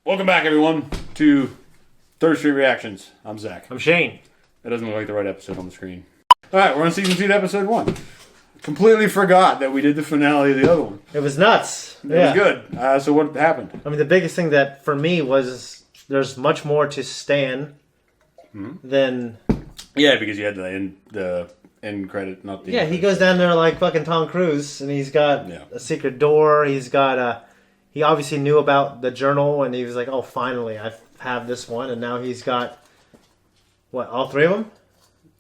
Welcome back, everyone, to Third Street Reactions. I'm Zach. I'm Shane. That doesn't look like the right episode on the screen. Alright, we're on season 2 to episode 1. Completely forgot that we did the finale of the other one. It was nuts. It was good. So what happened? I mean, the biggest thing that for me was there's much more to Stan than... Yeah, because you had the end credit, not the... Yeah, he goes down there like fucking Tom Cruise, and he's got a secret door. He's got he obviously knew about the journal, and he was like, oh, finally, I have this one. And now he's got, what, all three of them?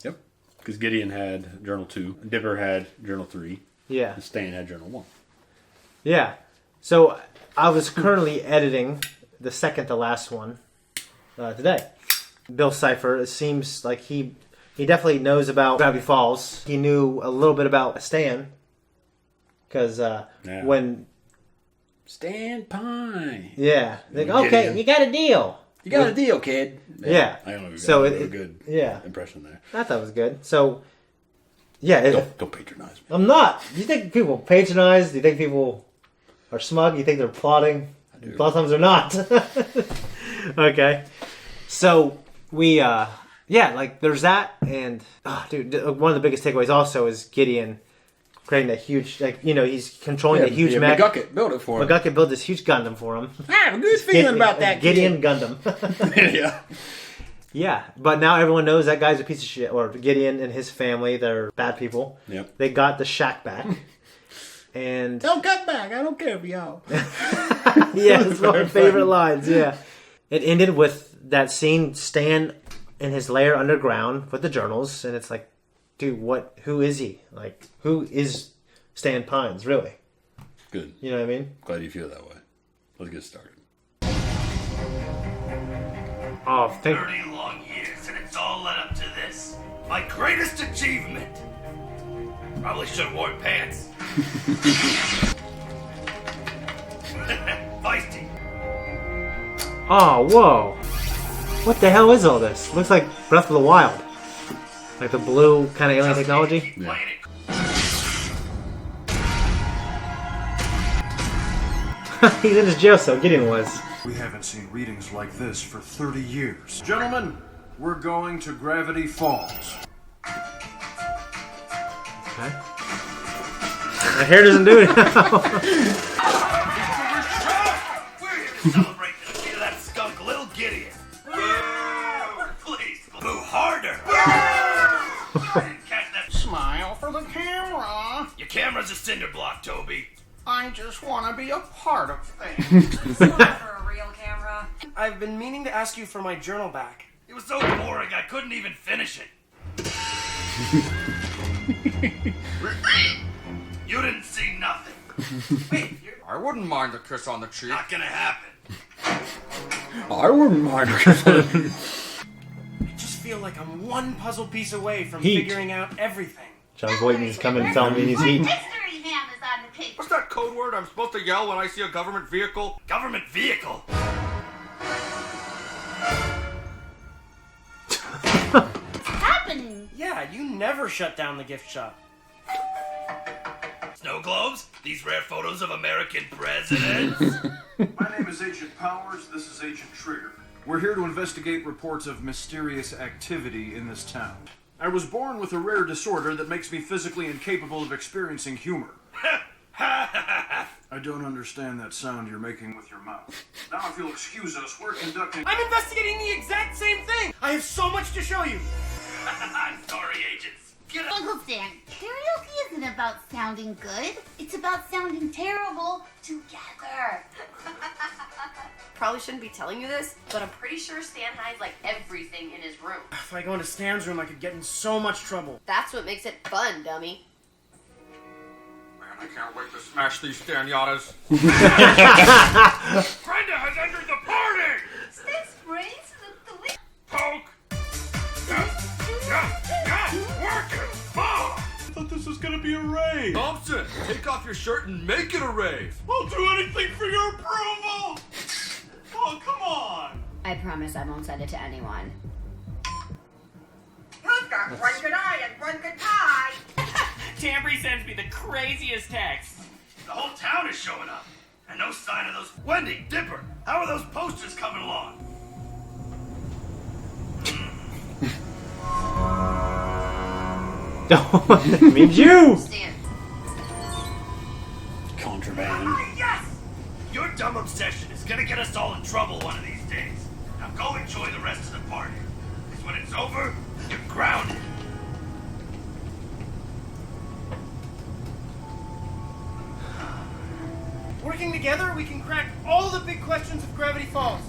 Yep. Because Gideon had Journal 2, Dipper had Journal 3, yeah, and Stan had Journal 1. Yeah. So I was currently editing the second to last one today. Bill Cipher, it seems like he definitely knows about Gravity Falls. He knew a little bit about Stan. Because when... Stan Pine. Yeah. Like, okay, you got a deal. You got a deal, kid. Yeah. I don't know. So a good impression there. I thought it was good. So, yeah. Don't patronize me. I'm not. Do you think people patronize? Do you think people are smug? Do you think they're plotting? I do. A lot of times they're not. Okay. So, we, like, there's that. And, dude, one of the biggest takeaways also is Gideon creating that huge, he's controlling the huge mech. McGucket built it for him. McGucket built this huge Gundam for him. I have a good feeling about that Gideon Gundam. Yeah. Yeah, but now everyone knows that guy's a piece of shit. Or Gideon and his family, they're bad people. Yep. They got the shack back. And don't come back. I don't care for y'all. Yeah, it's one of my favorite lines, yeah. It ended with that scene, Stan in his lair underground with the journals, and it's like, dude, who is he? Like, who is Stan Pines, really? Good. You know what I mean? Glad you feel that way. Let's get started. Oh, 30 long years, and it's all led up to this. My greatest achievement. Probably should have worn pants. Feisty. Oh, whoa. What the hell is all this? Looks like Breath of the Wild. Like the blue kind of alien technology? Yeah. He's in his jail cell, Gideon was. We haven't seen readings like this for 30 years. Gentlemen, we're going to Gravity Falls. Okay. My hair doesn't do it now. We're here to celebrate the defeat of that skunk, Little Gideon. Please, boo harder. I didn't catch that. Smile for the camera. Your camera's a cinder block, Toby. I just want to be a part of things. For a real camera. I've been meaning to ask you for my journal back. It was so boring I couldn't even finish it. You didn't see nothing. Wait, I wouldn't mind a kiss on the cheek. Not gonna happen. I wouldn't mind. I just feel like I'm one puzzle piece away from Heat. figuring out everything. John Boyden, he's coming and telling me he's heat. Mystery ham is on the picture. What's that code word I'm supposed to yell when I see a government vehicle? Government vehicle. What's happening? Yeah, you never shut down the gift shop. Snow globes? These rare photos of American presidents? My name is Agent Powers, this is Agent Trigger. We're here to investigate reports of mysterious activity in this town. I was born with a rare disorder that makes me physically incapable of experiencing humor. I don't understand that sound you're making with your mouth. Now if you'll excuse us, we're conducting... I'm investigating the exact same thing! I have so much to show you! I'm sorry, agents. Get up. Uncle Stan, karaoke isn't about sounding good. It's about sounding terrible together. Probably shouldn't be telling you this, but I'm pretty sure Stan hides like everything in his room. If I go into Stan's room, I could get in so much trouble. That's what makes it fun, dummy. Man, I can't wait to smash these Stanyatas. Brenda has entered the party! Stan's brains the way. Poke! Work it! I thought this was gonna be a rave. Thompson, take off your shirt and make it a rave. I'll do anything for your approval. Oh, come on. I promise I won't send it to anyone. Who's got one good eye and one good tie? Tambry sends me the craziest texts. The whole town is showing up. And no sign of those... Wendy, Dipper, how are those posters coming along? It means you! Stan. Contraband. Yes! Your dumb obsession is gonna get us all in trouble one of these days. Now go enjoy the rest of the party. Because when it's over, you're grounded. Working together, we can crack all the big questions of Gravity Falls.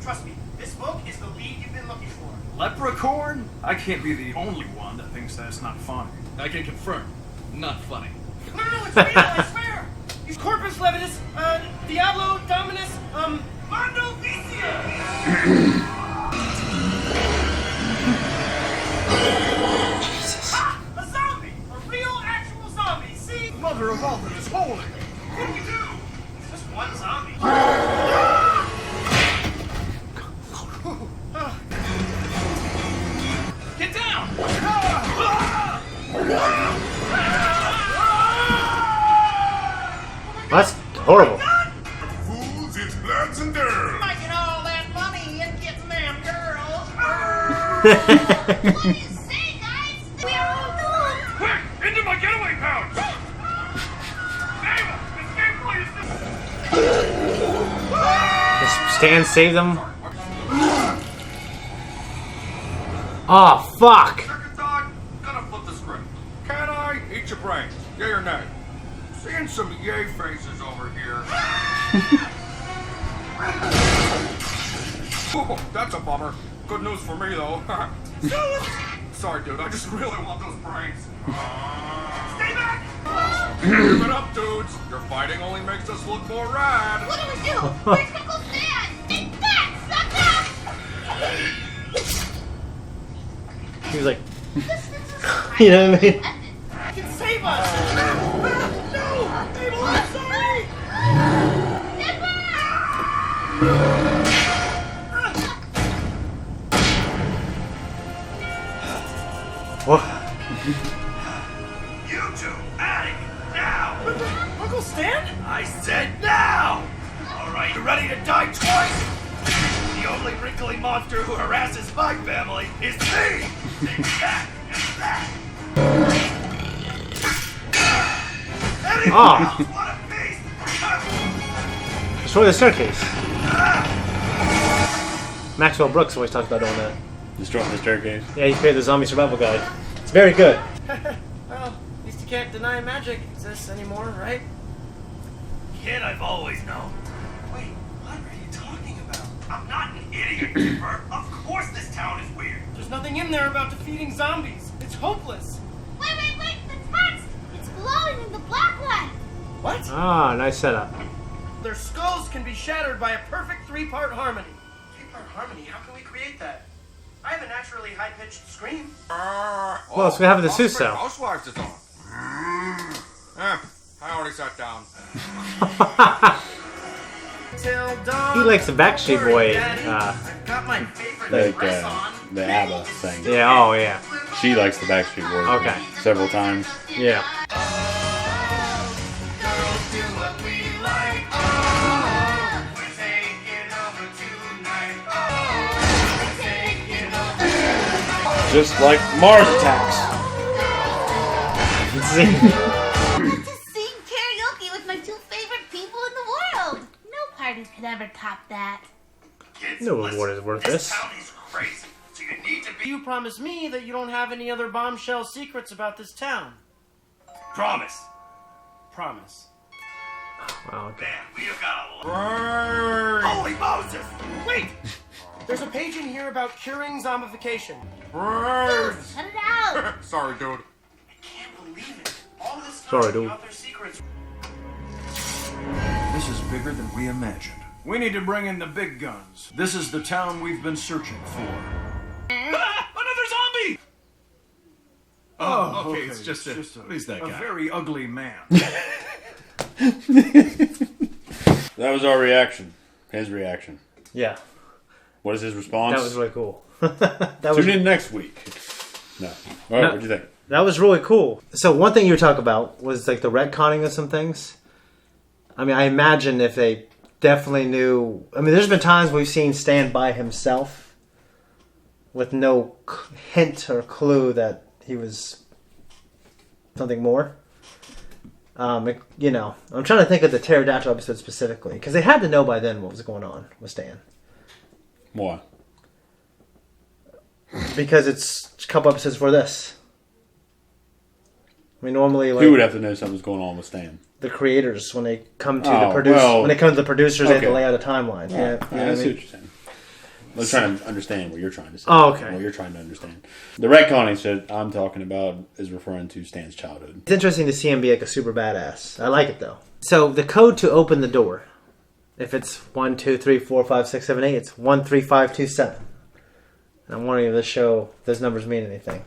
Trust me, this book is the lead you've been looking for. Leprechaun? I can't be the only one that thinks that's not funny. I can confirm. Not funny. No, it's real, I swear! He's Corpus Levitus, Diablo Dominus, Mondo Vicia! Ha! A zombie! A real, actual zombie, see? Mother of all that is holy! What do we do? It's just one zombie. Get down! That's horrible. Fools, it's bloods and girls. Making all that money and getting them girls. What do you say, guys? We are all doomed. Quick, into my getaway pouch! Ava, escape please! Does Stan save them? Oh, fuck! Second thought, gonna flip the script. Can I eat your brains? Yay or nay? Seeing some yay faces over here. Oh, that's a bummer. Good news for me, though. Sorry, dude. I just really want those brains. Stay back! Give it up, dudes. Your fighting only makes us look more rad. What do we do? Where's Uncle Stan? Take that, sucker! He was like, you know what I mean? Can save us! No! Abel, I'm sorry! What? You two, out of here, now! Uncle Stan? I said now! Alright, you ready to die twice? The only wrinkly monster who harasses my family is me! Take that and that! Anyone Ah. else want a piece? Destroy the staircase. Maxwell Brooks always talks about doing that. Destroying the staircase. Yeah, he created the zombie survival guide. It's very good. Well, at least you can't deny magic exists anymore, right? Kid, I've always known. Wait, what are you talking about? I'm not an idiot, Dipper. Of course this town is weird. There's nothing in there about defeating zombies. It's hopeless. Wait, the text! It's glowing in the black light! What? Ah, nice setup. Their skulls can be shattered by a perfect three-part harmony. Three-part harmony? How can we create that? I have a naturally high-pitched scream. Well, it's gonna have the Suso. Housewives is on. I already sat down. Till dawn. He likes the Backstreet Boy. Got my favorite Like dress on. the ABBA thing. Yeah, oh yeah. She likes the Backstreet Boys. Okay. Several times. Yeah. Girls do what we like. We're taking over tonight. We're taking over. Just like Mars Attacks. To sing karaoke with my two favorite people in the world! No party could ever top that. Kids, No listen, reward is worth this this. town is crazy, so you need to be... You promise me that you don't have any other bombshell secrets about this town. Promise. Promise. Wow, okay. Man, we have got a lot... Holy Moses! Wait! There's a page in here about curing zombification. Cut it out! Sorry, dude. I can't believe it. All this time Sorry, dude. about their secrets. This is bigger than we imagined. We need to bring in the big guns. This is the town we've been searching for. Another zombie! Oh, okay, it's just a... What is that A guy? very ugly man. That was our reaction. His reaction. Yeah. What is his response? That was really cool. that was Tune in next week. No. All right, No. what'd you think? that was really cool. So one thing you were talking about was like the retconning of some things. I mean, I imagine if they definitely knew... I mean, there's been times we've seen Stan by himself with no hint or clue that he was something more. You know, I'm trying to think of the pterodactyl episode specifically, because they had to know by then what was going on with Stan. Why? Because it's a couple episodes for this. I mean, normally, like, Who would have to know something's going on with Stan? the creators, when they come to when they come to the producers, they have to lay out a timeline. Yeah, Yeah, you know I what see I mean? what you're saying. I was trying to understand what you're trying to say. Oh, okay. What you're trying to understand. The retconning that I'm talking about is referring to Stan's childhood. It's interesting to see him be like a super badass. I like it though. So the code to open the door, if it's 1, 2, 3, 4, 5, 6, 7, 8, it's 13527. And I'm wondering if this show, those numbers mean anything.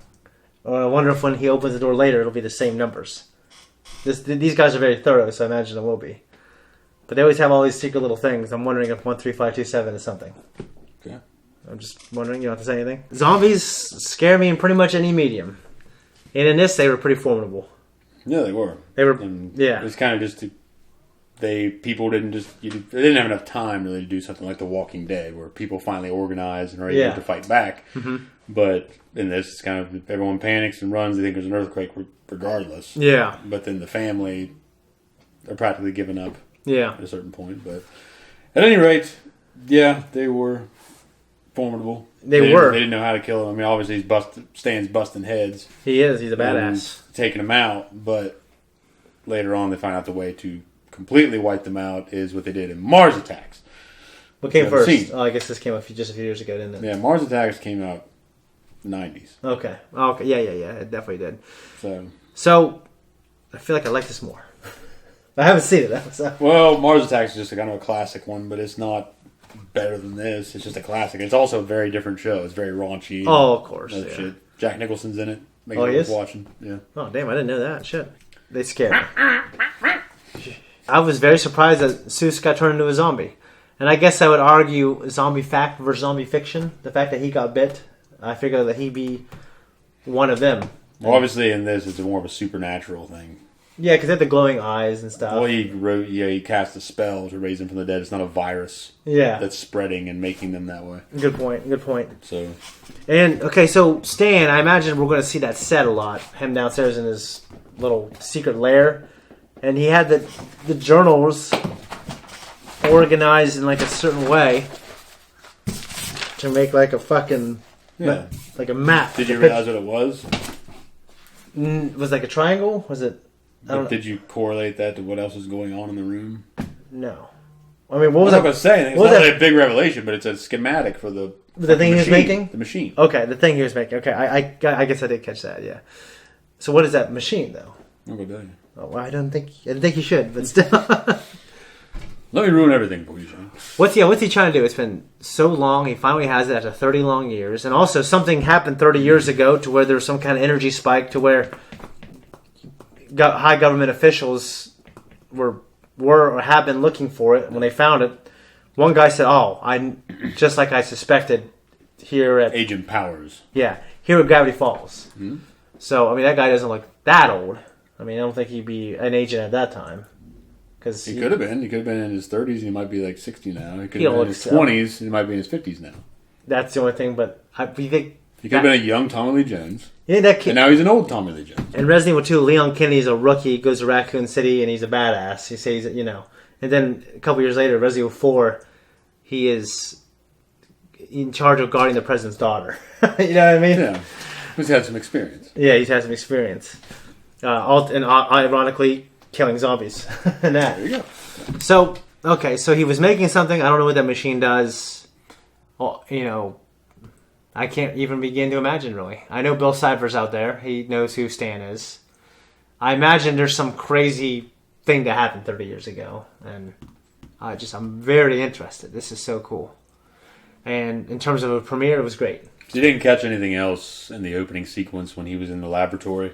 Or I wonder if when he opens the door later, it'll be the same numbers. These guys are very thorough, so I imagine it will be. But they always have all these secret little things. I'm wondering if 13527 is something. Okay. I'm just wondering. You don't have to say anything. Zombies scare me in pretty much any medium. And in this, they were pretty formidable. Yeah, they were. Yeah. It was kind of just people didn't they didn't have enough time really to do something like The Walking Dead, where people finally organize and are able to fight back. Mm-hmm. But in this, it's kind of everyone panics and runs. They think there's an earthquake regardless. Yeah. But then the family are practically giving up. Yeah. At a certain point. But at any rate, yeah, they were formidable. They were. They didn't know how to kill him. I mean, obviously Stan's busting heads. He is. He's a badass. Taking them out, but later on they find out the way to completely wipe them out is what they did in Mars Attacks. What came first? Oh, I guess this came up just a few years ago, didn't it? Yeah, Mars Attacks came out in the 90s. Okay. Okay. Yeah. It definitely did. So I feel like I like this more. I haven't seen it. So. Well, Mars Attacks is just kind of a classic one, but it's not better than this. It's just a classic. It's also a very different show. It's very raunchy. Oh, of course. Yeah. Shit. Jack Nicholson's in it. He is? Watching. Yeah. Oh, damn! I didn't know that. Shit. They scared me. I was very surprised that Seuss got turned into a zombie. And I guess I would argue zombie fact versus zombie fiction. The fact that he got bit, I figure that he'd be one of them. Well, obviously in this, it's more of a supernatural thing. Yeah, because they have the glowing eyes and stuff. Well, he cast a spell to raise them from the dead. It's not a virus. Yeah. That's spreading and making them that way. Good point. So. And, okay, so Stan, I imagine we're going to see that set a lot. Him downstairs in his little secret lair. And he had the journals organized in like a certain way to make like a fucking like a map. Did you realize what it was? Was it like a triangle? Was it? Did you correlate that to what else was going on in the room? No. I mean, what was I was saying? It's not that? a big revelation, but it's a schematic for the thing he was making. The machine. Okay, the thing he was making. Okay, I guess I did catch that. Yeah. So what is that machine though? I'll go tell you. Oh, well, I didn't think you should, but still. Let me ruin everything for you, Shane. What's he trying to do? It's been so long. He finally has it after 30 long years. And also something happened 30 years ago to where there was some kind of energy spike to where high government officials were or have been looking for it. When they found it, one guy said, just like I suspected here at... Agent Powers. Yeah, here at Gravity Falls. Mm-hmm. So, I mean, that guy doesn't look that old. I mean, I don't think he'd be an agent at that time. He could have been. He could have been in his 30s. He might be like 60 now. He could He have been in his 20s. He might be in his 50s now. That's the only thing, but you think... He could have been a young Tommy Lee Jones. Yeah, that kid, and now he's an old Tommy Lee Jones. In Resident Evil 2, Leon Kennedy's a rookie. He goes to Raccoon City, and he's a badass. He says, And then a couple years later, Resident Evil 4, he is in charge of guarding the president's daughter. You know what I mean? Yeah. He's had some experience. Yeah, he's had some experience. Ironically, killing zombies. And that. There you go. So, okay, so he was making something. I don't know what that machine does. Well, I can't even begin to imagine, really. I know Bill Cipher's out there. He knows who Stan is. I imagine there's some crazy thing that happened 30 years ago. And I'm very interested. This is so cool. And in terms of a premiere, it was great. You didn't catch anything else in the opening sequence when he was in the laboratory?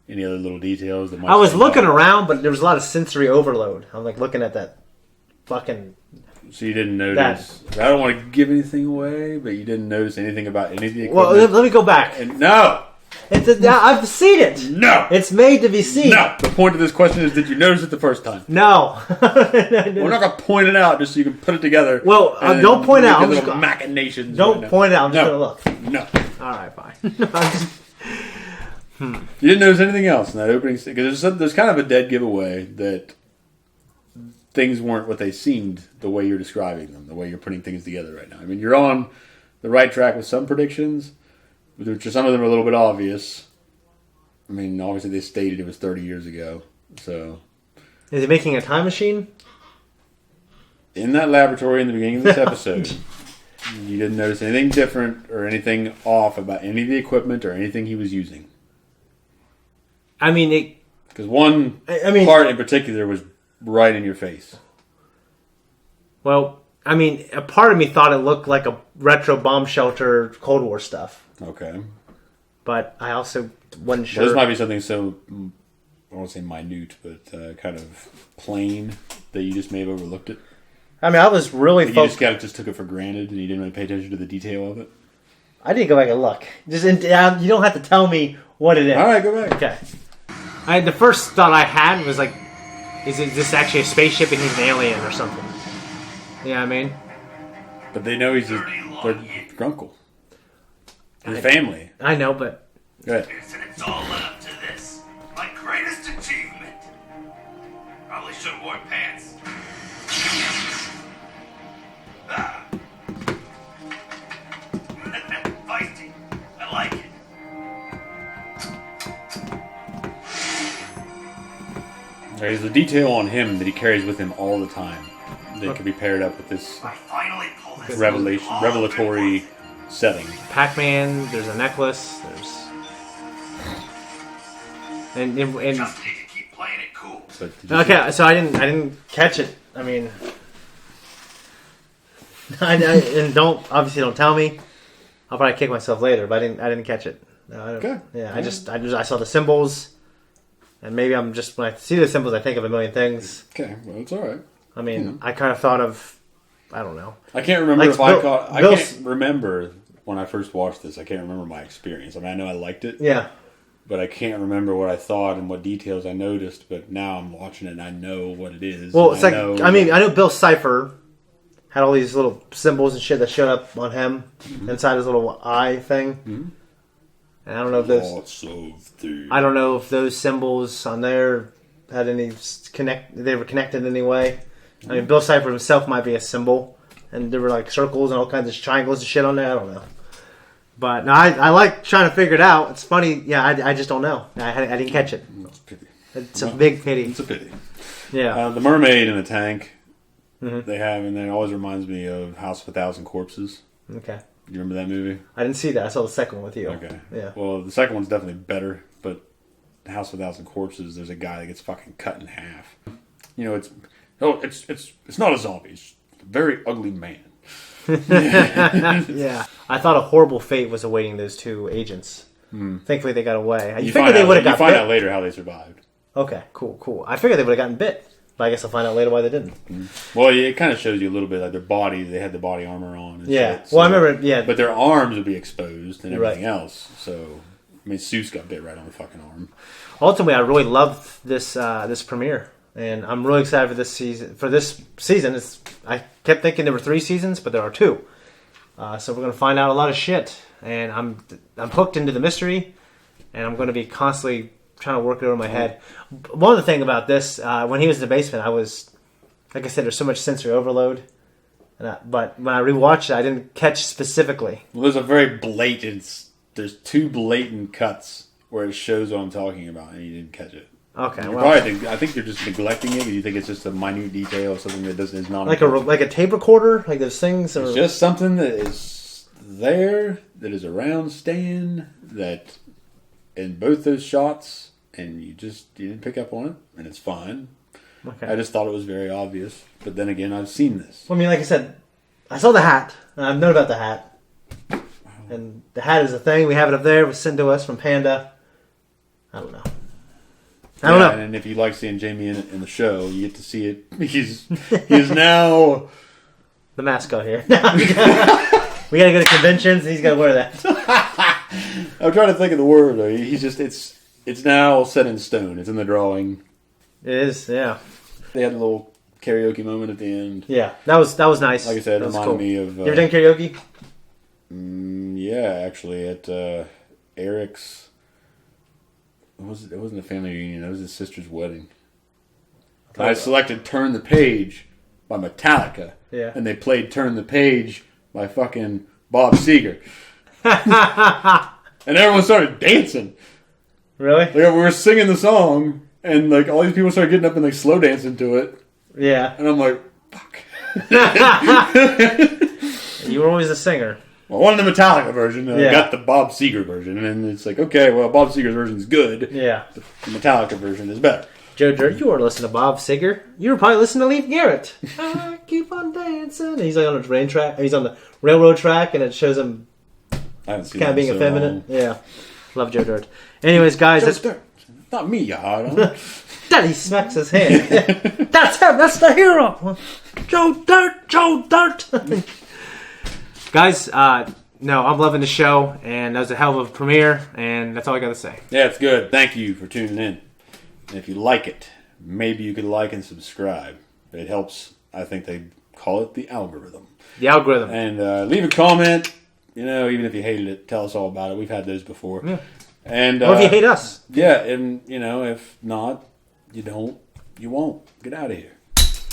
Any other little details that might... I was looking around, but there was a lot of sensory overload. I'm like looking at that fucking... So you didn't notice... I don't want to give anything away, but you didn't notice anything about anything... Well, let me go back. No! I've seen it. No. It's made to be seen. No. The point of this question is, did you notice it the first time? No. We're not going to point it out just so you can put it together. Well, don't point out. I'm just machinations. Don't point it out. I'm just going to look. No. All right, fine. You didn't notice anything else in that opening scene? Because there's kind of a dead giveaway that things weren't what they seemed the way you're describing them, the way you're putting things together right now. I mean, you're on the right track with some predictions, which some of them are a little bit obvious. I mean, obviously they stated it was 30 years ago, so... Is he making a time machine? In that laboratory in the beginning of this episode, you didn't notice anything different or anything off about any of the equipment or anything he was using. I mean, because one part in particular was right in your face. Well, I mean, a part of me thought it looked like a retro bomb shelter Cold War stuff. Okay. But I also wasn't sure. This might be something so, I won't say minute, but kind of plain that you just may have overlooked it. I mean, I was really you just took it for granted and you didn't really pay attention to the detail of it. I didn't go back and look. You don't have to tell me what it is. All right, go back. Okay. The first thought I had was like, is this actually a spaceship and he's an alien or something? You know what I mean? But they know he's their grunkle. His family. I know, but... Go ahead. It's all led up to this. My greatest achievement. Probably should have worn pants. Feisty. I like it. There's a detail on him that he carries with him all the time that could be paired up with this revelatory setting. Pac-Man, there's a necklace, there's... And just need to keep playing it cool. Okay, so I didn't catch it. I mean... and obviously don't tell me. I'll probably kick myself later, but I didn't catch it. No, okay. Yeah, I saw the symbols, and maybe I'm just, when I see the symbols, I think of a million things. Okay, well, it's all right. I mean, I kind of thought of, I don't know. I can't remember I can't remember when I first watched this. I can't remember my experience. I mean, I know I liked it. Yeah. But I can't remember what I thought and what details I noticed. But now I'm watching it and I know what it is. Well, it's I know Bill Cipher had all these little symbols and shit that showed up on him inside his little eye thing. Mm-hmm. And I don't know if I don't know if those symbols on there had any they were connected in any way. I mean, Bill Cipher himself might be a symbol, and there were like circles and all kinds of triangles and shit on there. I don't know, but no, I like trying to figure it out. It's funny, yeah. I just don't know. I didn't catch it. It's a pity. It's a big pity. It's a pity. Yeah. The mermaid in the tank they have in there always reminds me of House of 1,000 Corpses. Okay. You remember that movie? I didn't see that. I saw the second one with you. Okay. Yeah. Well, the second one's definitely better, but House of 1,000 Corpses, there's a guy that gets fucking cut in half. You know, it's not a zombie. It's a very ugly man. Yeah. I thought a horrible fate was awaiting those two agents. Thankfully, they got away. You figured they would have got bit. You find out later how they survived. Okay, cool. I figured they would have gotten bit. But I guess I'll find out later why they didn't. Well, it kind of shows you a little bit like their body. They had the body armor on. And yeah. shit, well, I remember. Yeah. But their arms would be exposed and everything else. So, I mean, Seuss got bit right on the fucking arm. Ultimately, I really loved this premiere, and I'm really excited for this season. I kept thinking there were 3 seasons, but there are 2. So we're gonna find out a lot of shit, and I'm hooked into the mystery, and I'm gonna be constantly trying to work it over my head. One of the thing about this, when he was in the basement, I was, like I said, there's so much sensory overload. But when I rewatched it, I didn't catch specifically. Well, there's 2 blatant cuts where it shows what I'm talking about, and you didn't catch it. Okay, I think you're just neglecting it because you think it's just a minute detail of something that is not like a tape recorder, like those things. It's just something that is there, that is around Stan, that in both those shots. And you didn't pick up on it, and it's fine. Okay. I just thought it was very obvious. But then again, I've seen this. Well, I mean, like I said, I saw the hat, and I've known about the hat. And the hat is a thing. We have it up there. It was sent to us from Panda. I don't know. I don't know. And if you like seeing Jamie in the show, you get to see it. He's now the mascot here. We got to go to conventions, and he's got to wear that. I'm trying to think of the word. Though. He's just it's now set in stone. It's in the drawing. It is, yeah. They had a little karaoke moment at the end. Yeah, that was nice. Like I said, it that reminded me of. You ever done karaoke? Yeah, actually, at Eric's. It wasn't a family reunion. It was his sister's wedding. I selected "Turn the Page" by Metallica. Yeah. And they played "Turn the Page" by fucking Bob Seger. And everyone started dancing. Really? Like, we were singing the song, and like all these people started getting up and like slow dancing to it. Yeah. And I'm like, fuck. You were always a singer. Well, I wanted the Metallica version, and Yeah. I got the Bob Seger version, and it's like, okay, well, Bob Seger's version is good. Yeah. The Metallica version is better. Joe Dirt, you weren't listening to Bob Seger. You were probably listening to Leif Garrett. I keep on dancing. And he's like on a train track. He's on the railroad track, and it shows him I haven't seen kind of that being in so effeminate. long. Yeah. Love Joe Dirt. Anyways, guys, that's... Dirt. Not me, you hard on. Daddy smacks his hand. That's him. That's the hero. Joe Dirt. Joe Dirt. Guys, no, I'm loving the show, and that was a hell of a premiere, and that's all I got to say. Yeah, it's good. Thank you for tuning in. And if you like it, maybe you could like and subscribe. It helps. I think they call it the algorithm. The algorithm. And leave a comment. You know, even if you hated it, tell us all about it. We've had those before. Yeah. And or if you hate us. Yeah, and, you know, if not, you don't, you won't. Get out of here.